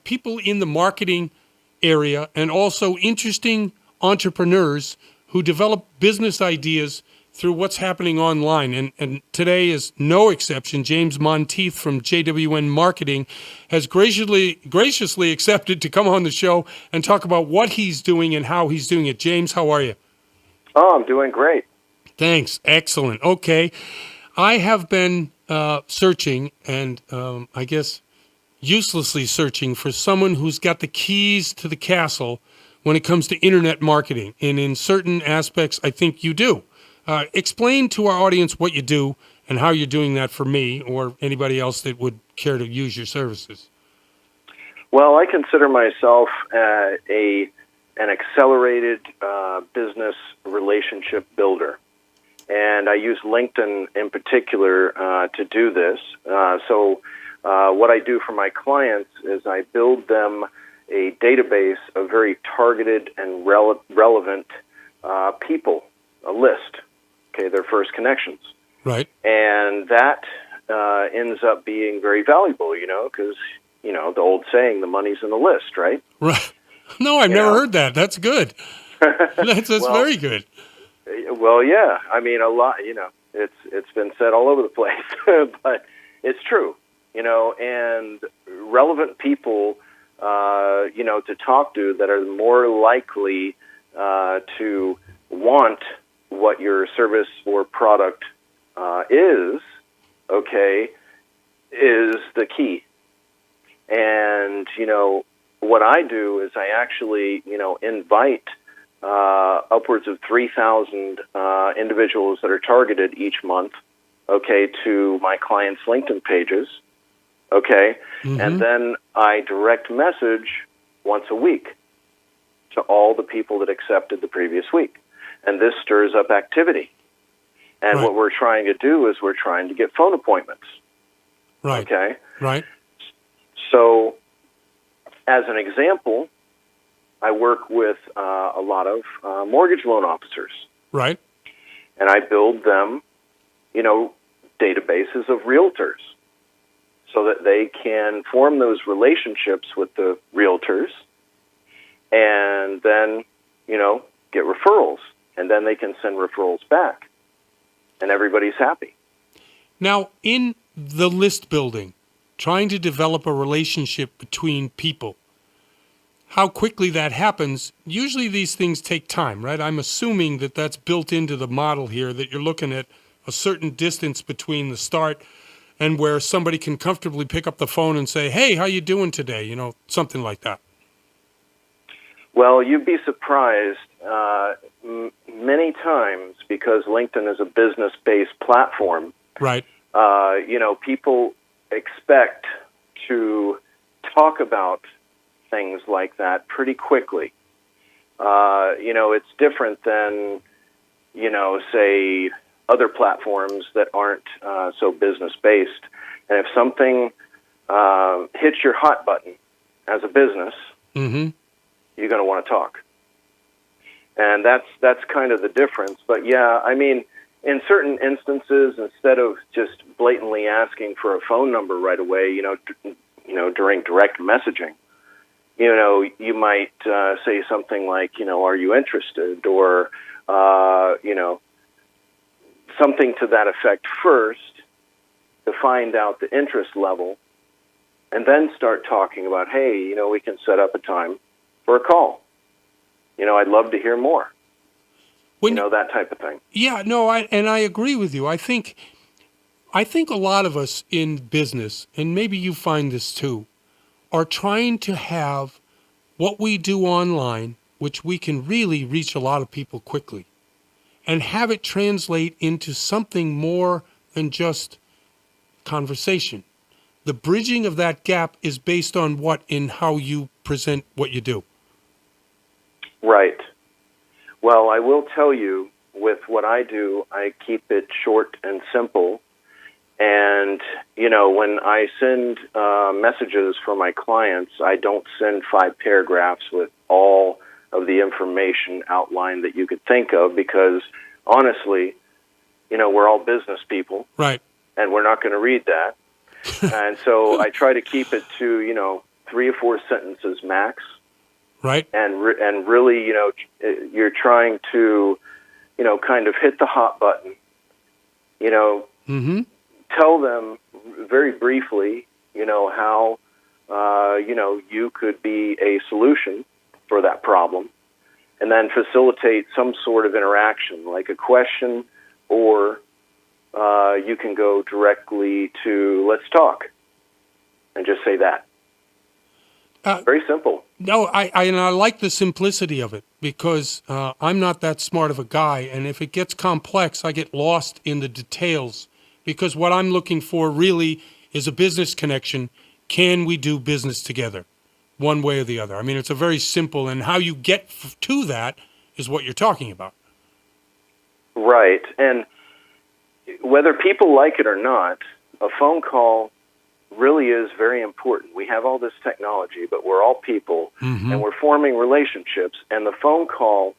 people in the marketing area and also interesting entrepreneurs who develop business ideas through what's happening online. And today is no exception. James Monteith from JWM Marketing has graciously accepted to come on the show and talk about what he's doing and how he's doing it. James, how are you? Oh, I'm doing great. Thanks. Excellent. Okay. I have been searching and I guess uselessly searching for someone who's got the keys to the castle when it comes to internet marketing. And in certain aspects, I think you do. Explain to our audience what you do and how you're doing that for me or anybody else that would care to use your services. Well, I consider myself an accelerated business relationship builder, and I use LinkedIn in particular to do this. So what I do for my clients is I build them a database of very targeted and relevant people, a list. Okay, their first connections. Right. And that ends up being very valuable, because, the old saying, the money's in the list, right? Right. No, I've never heard that. That's good. That's Well, very good. Well, yeah. I mean, a lot, it's been said all over the place, but it's true, and relevant people, to talk to that are more likely to want what your service or product is the key. And, what I do is I actually, invite upwards of 3,000 individuals that are targeted each month, to my clients' LinkedIn pages, Mm-hmm. and then I direct message once a week to all the people that accepted the previous week. And this stirs up activity. And Right. what we're trying to do is we're trying to get phone appointments. Right. Okay? Right. So, as an example, I work with a lot of mortgage loan officers. Right. And I build them, databases of realtors so that they can form those relationships with the realtors and then, get referrals. And then they can send referrals back. And everybody's happy. Now, in the list building, trying to develop a relationship between people, how quickly that happens, usually these things take time, right? I'm assuming that that's built into the model here, that you're looking at a certain distance between the start and where somebody can comfortably pick up the phone and say, hey, how you doing today? Something like that. Well, you'd be surprised many times because LinkedIn is a business-based platform. Right. People expect to talk about things like that pretty quickly. It's different than, say, other platforms that aren't so business-based. And if something hits your hot button as a business, Mm-hmm. you're going to want to talk. And that's kind of the difference. But yeah, I mean, in certain instances, instead of just blatantly asking for a phone number right away, during direct messaging, you might say something like, are you interested? Or, something to that effect first to find out the interest level and then start talking about, hey, we can set up a time for a call. I'd love to hear more. That type of thing. Yeah, no, I agree with you. I think a lot of us in business, and maybe you find this too, are trying to have what we do online, which we can really reach a lot of people quickly, and have it translate into something more than just conversation. The bridging of that gap is based on what in how you present what you do. Right. Well, I will tell you, with what I do, I keep it short and simple. And, when I send messages for my clients, I don't send 5 paragraphs with all of the information outlined that you could think of because, honestly, we're all business people. Right. And we're not going to read that. And so I try to keep it to, 3 or 4 sentences max, Right. and really, you're trying to, kind of hit the hot button. Mm-hmm. Tell them very briefly, how, you could be a solution for that problem, and then facilitate some sort of interaction, like a question, or you can go directly to "let's talk," and just say that. Very simple. No, I like the simplicity of it, because I'm not that smart of a guy, and if it gets complex, I get lost in the details, because what I'm looking for really is a business connection. Can we do business together, one way or the other? I mean, it's a very simple, and how you get to that is what you're talking about. Right. And whether people like it or not, a phone call really is very important. We have all this technology, but we're all people, and we're forming relationships. And the phone call,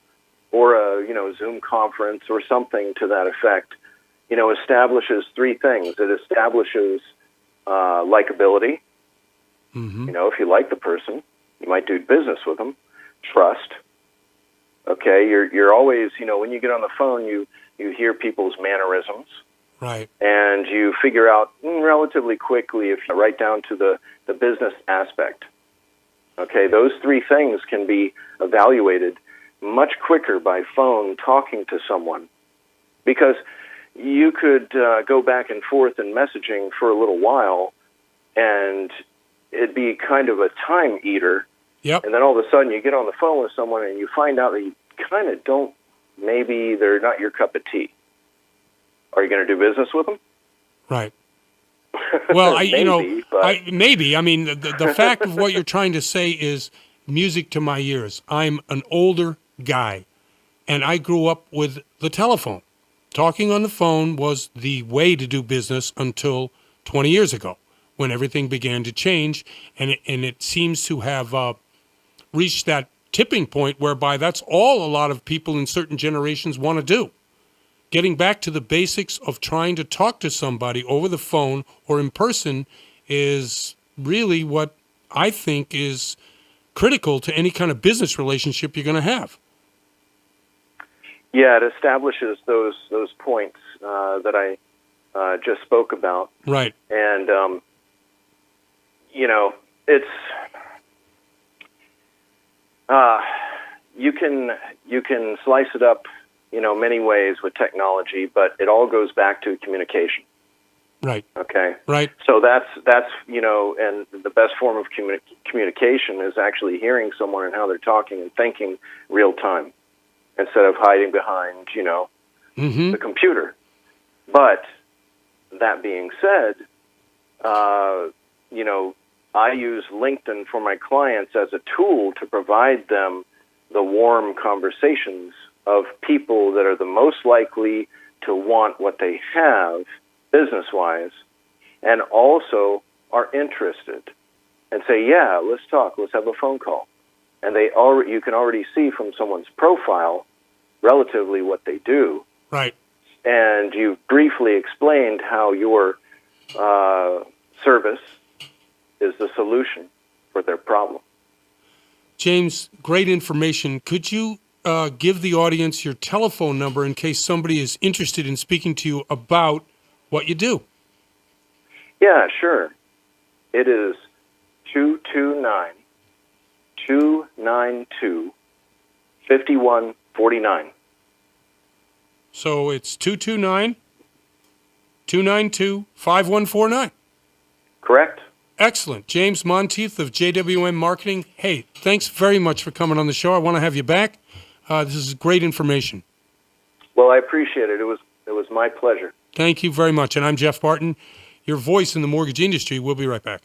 or a Zoom conference, or something to that effect, establishes 3 things. It establishes likability. If you like the person, you might do business with them. Trust. Okay, you're always, when you get on the phone, you hear people's mannerisms. Right. And you figure out relatively quickly, if you right down to the business aspect. Okay, those 3 things can be evaluated much quicker by phone talking to someone, because you could go back and forth in messaging for a little while, and it'd be kind of a time eater. Yep. And then all of a sudden you get on the phone with someone and you find out that you kind of don't, maybe they're not your cup of tea. Are you going to do business with them? Right. Well, maybe, maybe. I mean, the fact of what you're trying to say is music to my ears. I'm an older guy, and I grew up with the telephone. Talking on the phone was the way to do business until 20 years ago, when everything began to change, and it seems to have reached that tipping point whereby that's all a lot of people in certain generations want to do. Getting back to the basics of trying to talk to somebody over the phone or in person is really what I think is critical to any kind of business relationship you're going to have. Yeah, it establishes those points that I just spoke about. Right. And, it's you can slice it up, many ways with technology, but it all goes back to communication. Right. Okay. Right. So that's and the best form of communication is actually hearing someone and how they're talking and thinking real time, instead of hiding behind, the computer. But that being said, I use LinkedIn for my clients as a tool to provide them the warm conversations of people that are the most likely to want what they have business-wise, and also are interested and say, yeah, let's talk, let's have a phone call. And you can already see from someone's profile relatively what they do. Right. And you briefly explained how your service is the solution for their problem. James, great information. Could you give the audience your telephone number in case somebody is interested in speaking to you about what you do? Yeah, sure. It is 229-292-5149. So it's 229-292-5149. Correct. Excellent. James Monteith of JWM Marketing. Hey, thanks very much for coming on the show. I want to have you back. This is great information. Well, I appreciate it. It was my pleasure. Thank you very much. And I'm Jeff Barton, your voice in the mortgage industry. We'll be right back.